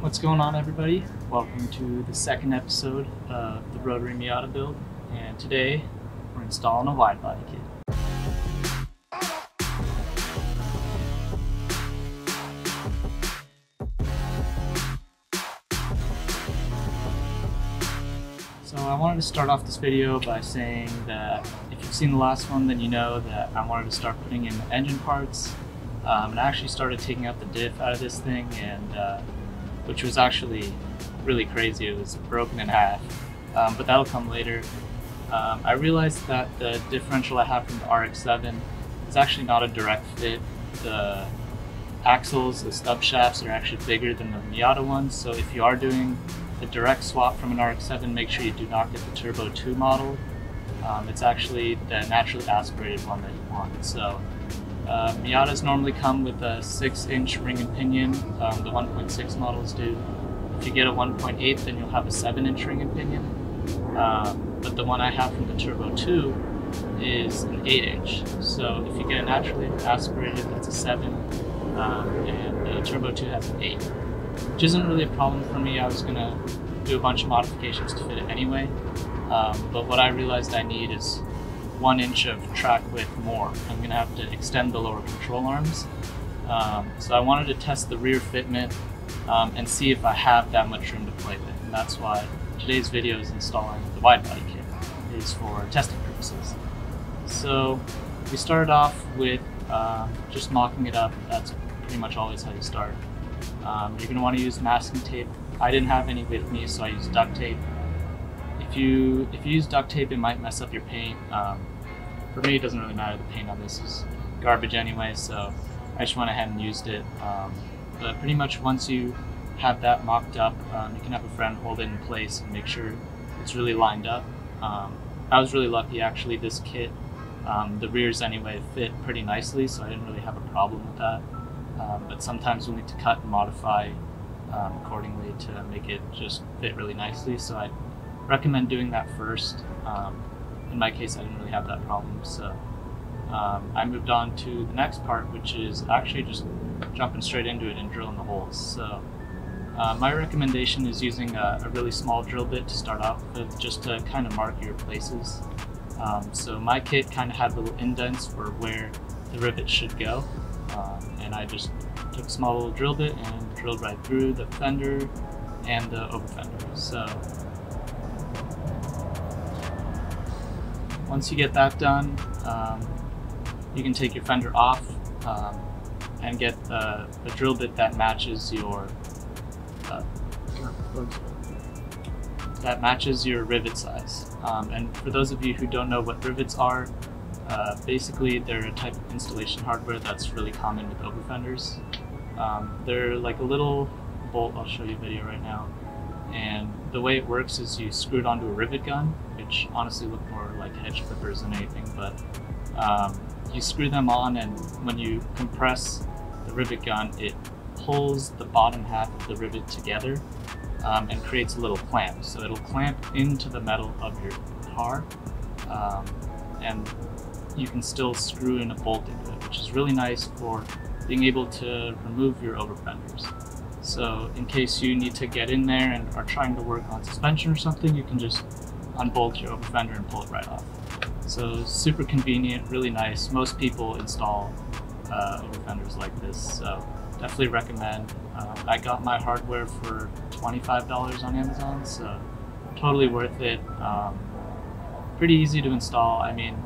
What's going on, everybody? Welcome to the second episode of the Rotary Miata build, and today we're installing a Widebody kit. So I wanted to start off this video by saying that if you've seen the last one, then you know that I wanted to start putting in the engine parts, and I actually started taking out the diff out of this thing, and which was actually really crazy. It was broken in half, but that'll come later. I realized that the differential I have from the RX-7 is actually not a direct fit. The axles, the stub shafts are actually bigger than the Miata ones, so if you are doing a direct swap from an RX-7, make sure you do not get the Turbo 2 model. It's actually the naturally aspirated one that you want. So Miatas normally come with a 6-inch ring and pinion, the 1.6 models do. If you get a 1.8, then you'll have a 7-inch ring and pinion. But the one I have from the Turbo 2 is an 8-inch. So if you get a naturally aspirated, that's a 7, and the Turbo 2 has an 8. Which isn't really a problem for me. I was going to do a bunch of modifications to fit it anyway. But what I realized I need is 1 inch of track width more. I'm going to have to extend the lower control arms. So I wanted to test the rear fitment and see if I have that much room to play with. And that's why today's video is installing the Widebody kit, is for testing purposes. So we started off with just mocking it up. That's pretty much always how you start. You're going to want to use masking tape. I didn't have any with me, so I used duct tape. If you use duct tape, it might mess up your paint. For me, it doesn't really matter. The paint on this is garbage anyway, so I just went ahead and used it. But pretty much once you have that mocked up, you can have a friend hold it in place and make sure it's really lined up. I was really lucky, actually. This kit, the rears anyway, fit pretty nicely, so I didn't really have a problem with that. But sometimes we'll need to cut and modify accordingly to make it just fit really nicely. So I recommend doing that first. In my case, I didn't really have that problem, so I moved on to the next part, which is actually just jumping straight into it and drilling the holes. So my recommendation is using a really small drill bit to start out with, just to kind of mark your places. So my kit kind of had little indents for where the rivets should go, and I just took a small little drill bit and drilled right through the fender and the over fender. So once you get that done, you can take your fender off and get a drill bit that matches your rivet size. And for those of you who don't know what rivets are, basically they're a type of installation hardware that's really common with over fenders. They're like a little bolt. I'll show you a video right now. And the way it works is you screw it onto a rivet gun, which honestly look more like hedge clippers than anything, but you screw them on, and when you compress the rivet gun, it pulls the bottom half of the rivet together and creates a little clamp. So it'll clamp into the metal of your car, and you can still screw in a bolt into it, which is really nice for being able to remove your over fenders. So in case you need to get in there and are trying to work on suspension or something, you can just unbolt your over fender and pull it right off. So super convenient, really nice. Most people install over fenders like this, so definitely recommend. I got my hardware for $25 on Amazon, so totally worth it. Pretty easy to install. I mean,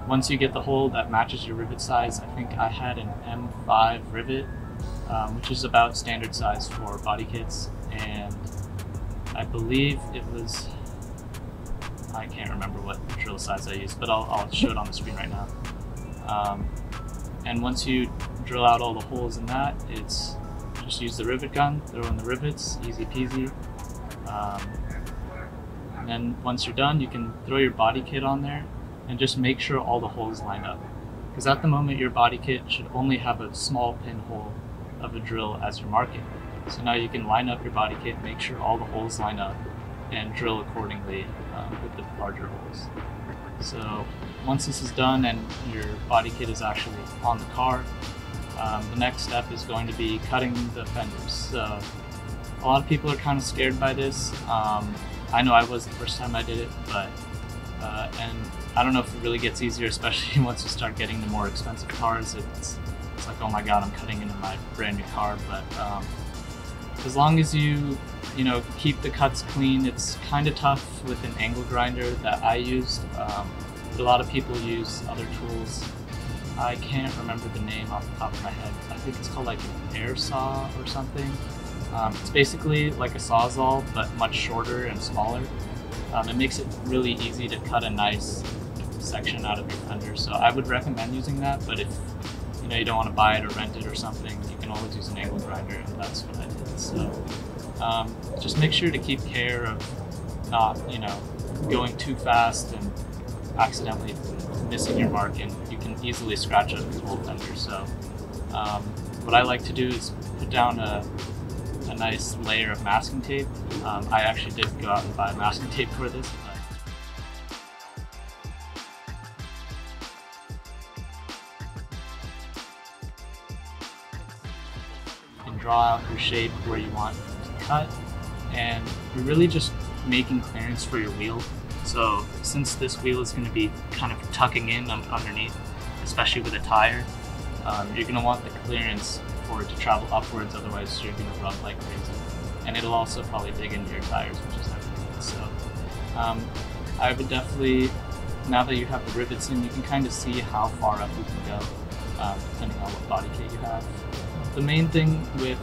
once you get the hole that matches your rivet size, I think I had an M5 rivet, which is about standard size for body kits, and I believe it was, I can't remember what drill size I used, but I'll show it on the screen right now. And once you drill out all the holes in that, it's just use the rivet gun, throw in the rivets, easy peasy. And then once you're done, you can throw your body kit on there and just make sure all the holes line up. Because at the moment, your body kit should only have a small pinhole of a drill as your marking. So now you can line up your body kit, make sure all the holes line up, and drill accordingly with the larger holes. So once this is done and your body kit is actually on the car, the next step is going to be cutting the fenders. So A lot of people are kind of scared by this. I know I was the first time I did it, but and I don't know if it really gets easier, especially once you start getting the more expensive cars. It's like, oh my god, I'm cutting into my brand new car. But as long as you keep the cuts clean, it's kind of tough with an angle grinder that I used. A lot of people use other tools. I can't remember the name off the top of my head. I think it's called like an air saw or something. It's basically like a Sawzall, but much shorter and smaller. It makes it really easy to cut a nice section out of your fender. So I would recommend using that, but if you don't want to buy it or rent it or something, you can always use an angle grinder, and that's what I did. So just make sure to keep care of not going too fast and accidentally missing your mark, and you can easily scratch up your whole fender. So what I like to do is put down a nice layer of masking tape. I actually did go out and buy masking tape for this. You can draw out your shape where you want to cut, and you're really just making clearance for your wheel. So since this wheel is going to be kind of tucking in underneath, especially with a tire, you're going to want the clearance for it to travel upwards, otherwise you're going to rub like crazy. And it'll also probably dig into your tires, which is never good. So I would definitely, now that you have the rivets in, you can kind of see how far up you can go, depending on what body kit you have. The main thing with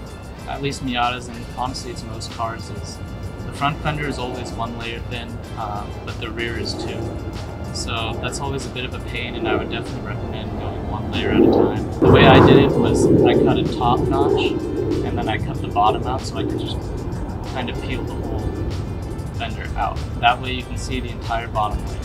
at least Miatas, and honestly it's most cars, is the front fender is always one layer thin, but the rear is two. So that's always a bit of a pain, and I would definitely recommend going one layer at a time. The way I did it was I cut a top notch, and then I cut the bottom out so I could just kind of peel the whole fender out. That way you can see the entire bottom layer.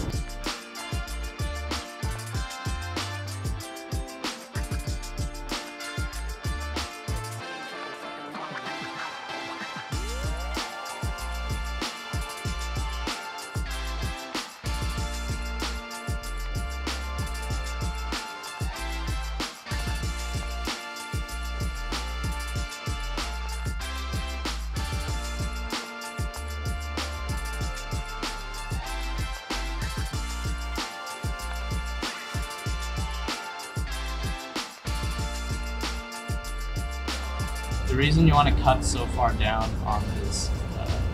The reason you want to cut so far down on this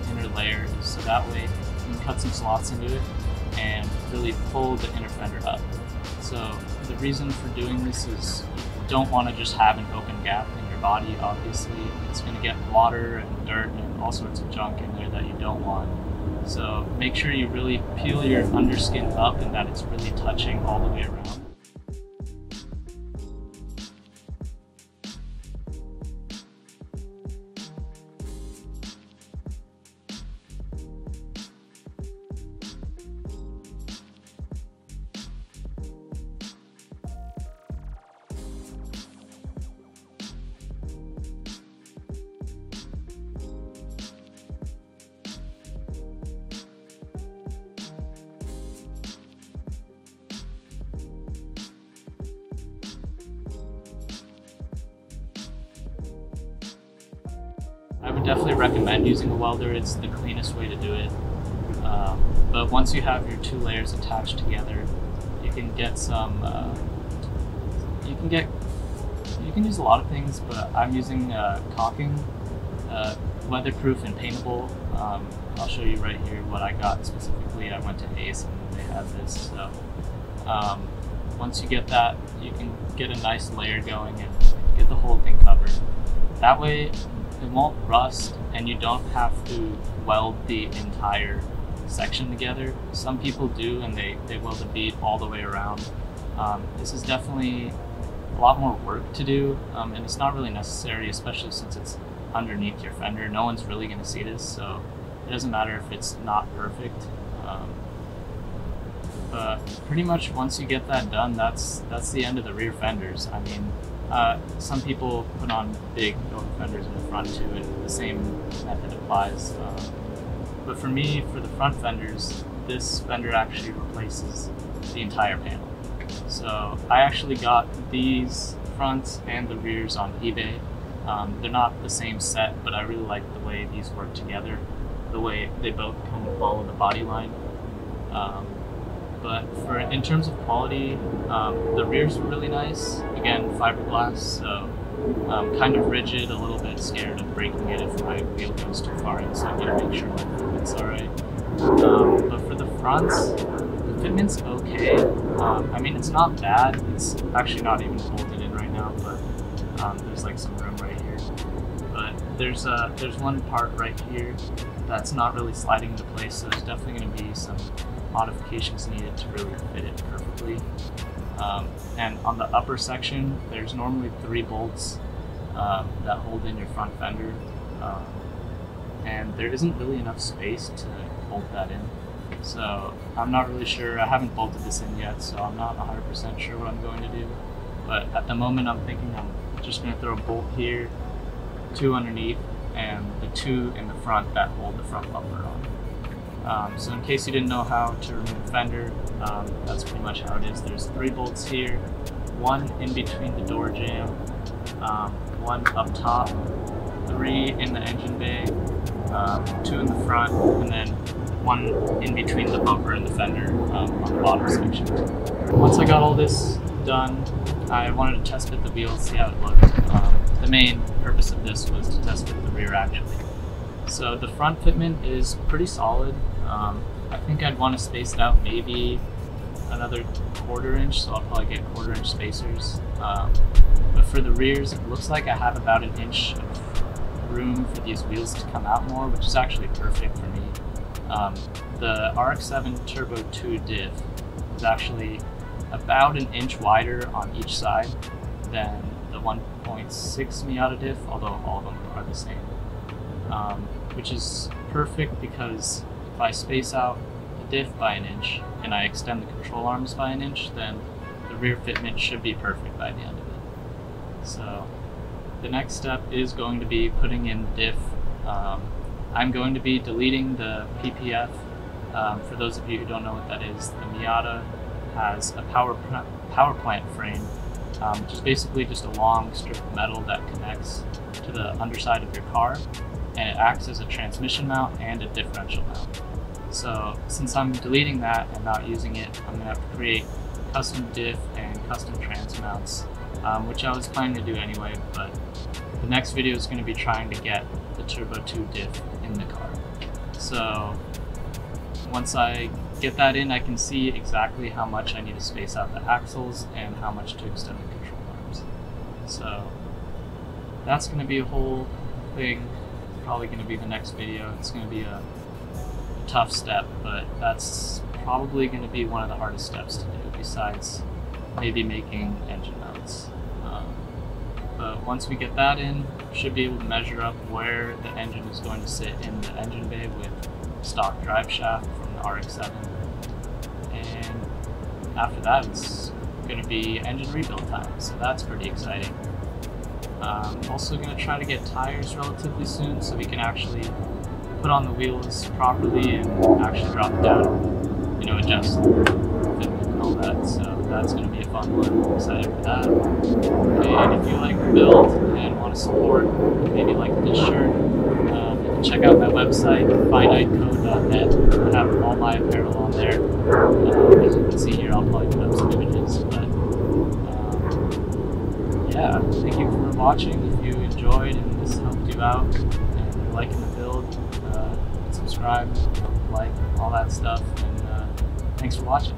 inner layer is so that way you can cut some slots into it and really pull the inner fender up. So the reason for doing this is you don't want to just have an open gap in your body. Obviously it's going to get water and dirt and all sorts of junk in there that you don't want. So make sure you really peel your underskin up and that it's really touching all the way around. I would definitely recommend using a welder. It's the cleanest way to do it. But once you have your two layers attached together, you can get some. You can use a lot of things, but I'm using caulking, weatherproof and paintable. I'll show you right here what I got specifically. I went to Ace and they had this. So once you get that, you can get a nice layer going and get the whole thing covered. That way it won't rust and you don't have to weld the entire section together. Some people do, and they weld the bead all the way around. This is definitely a lot more work to do, and it's not really necessary, especially since it's underneath your fender. No one's really going to see this, so it doesn't matter if it's not perfect. But pretty much once you get that done, that's the end of the rear fenders. I mean, some people put on big open fenders in the front too, and the same method applies. But for me, for the front fenders, this fender actually replaces the entire panel. So I actually got these fronts and the rears on eBay. They're not the same set, but I really like the way these work together, the way they both kind of follow the body line. But in terms of quality, the rears were really nice. Again, fiberglass, so kind of rigid, a little bit scared of breaking it if my wheel goes too far in, so I need to make sure my fitment's alright. But for the fronts, the fitment's okay. I mean, it's not bad. It's actually not even bolted in right now, but there's like some room right here. But there's one part right here that's not really sliding into place, so there's definitely going to be some modifications needed to really fit it perfectly. And on the upper section, there's normally 3 bolts that hold in your front fender, and there isn't really enough space to bolt that in. So I'm not really sure. I haven't bolted this in yet, so I'm not 100% sure what I'm going to do. But at the moment, I'm thinking I'm just going to throw a bolt here, 2 underneath, and the 2 in the front that hold the front bumper on. So in case you didn't know how to remove the fender, that's pretty much how it is. There's 3 bolts here, 1 in between the door jamb, 1 up top, 3 in the engine bay, 2 in the front, and then 1 in between the bumper and the fender on the bottom section. Once I got all this done, I wanted to test fit the wheels, see how it looked. The main purpose of this was to test fit the rear actually. So the front fitment is pretty solid. I think I'd want to space it out maybe another 1/4 inch, so I'll probably get 1/4 inch spacers. But for the rears, it looks like I have about 1 inch of room for these wheels to come out more, which is actually perfect for me. The RX-7 Turbo 2 diff is actually about 1 inch wider on each side than the 1.6 Miata diff, although all of them are the same. Which is perfect because if I space out the diff by 1 inch and I extend the control arms by 1 inch, then the rear fitment should be perfect by the end of it. So the next step is going to be putting in the diff. I'm going to be deleting the PPF. For those of you who don't know what that is, the Miata has a power plant frame, which is basically just a long strip of metal that connects to the underside of your car, and it acts as a transmission mount and a differential mount. So since I'm deleting that and not using it, I'm going to have to create custom diff and custom trans mounts, which I was planning to do anyway, but the next video is going to be trying to get the Turbo 2 diff in the car. So once I get that in, I can see exactly how much I need to space out the axles and how much to extend the control arms. So that's going to be a whole thing. It's probably going to be the next video. It's going to be a tough step, but that's probably going to be one of the hardest steps to do, besides maybe making engine mounts. But once we get that in, we should be able to measure up where the engine is going to sit in the engine bay with stock drive shaft from the RX-7. And after that, it's going to be engine rebuild time, so that's pretty exciting. I'm also going to try to get tires relatively soon so we can actually put on the wheels properly and actually drop it down, adjust fitment and all that. So that's going to be a fun one. I'm excited for that. And if you like the build and want to support, maybe like this shirt, you can check out my website, finiteco.net. I have all my apparel on there. As you can see here, I'll probably put up some images. But yeah, thank you for watching. If you enjoyed and this helped you out and you're liking the build, subscribe, like, all that stuff. And thanks for watching.